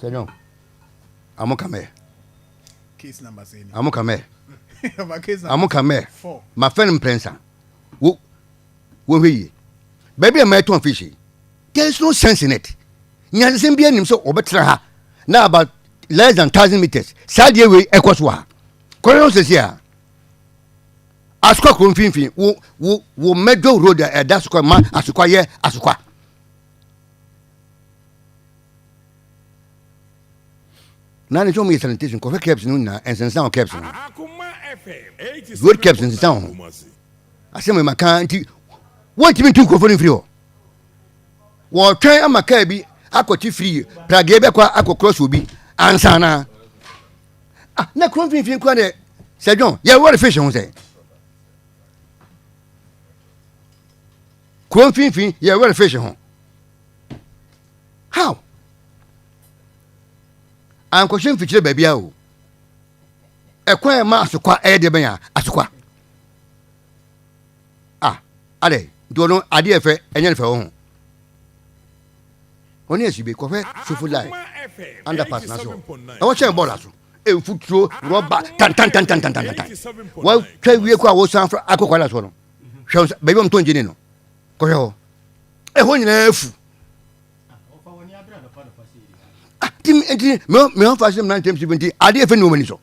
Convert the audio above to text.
Senor, Amoh Kamel. Case number saying. Amoh Kamel. Amoh Kamel. 4. My friend Prensa. Wo we. Baby, I'm my 2 fishy. There is no sense in it. Nyansen bi anim so obetra ha. Now about less than 1,000 meters. Sadie we ekoswa. Koyo se sia. Asukwa konfinfin wo medo road that's called man asukwa ye asukwa. Now the show me sanitation ko keps no na ensensan keps no. Akoma FM. Road keps ensensan. Asem me kan nti what me tun ko fo free ho. Wo twen amaka bi akoti free plage be kwa akokross obi ansana. Ah na konfinfin kwa de Sir John, yeah, what a fish on say. Konfinfin, yeah, what a fish on. How? I'm questioning future baby. A quiet master qua air de benya, asqua. Ah, Ade, do no idea for any for home. Only as you be coffee, so full life. Underpass, Naso. I watch your ball. A foot throw, rubber, tan. Well, try we was San for Akoko. Shows baby, I'm 20. No, Coyo. A one in a fool. Tim, me on 1970. I did for no money so.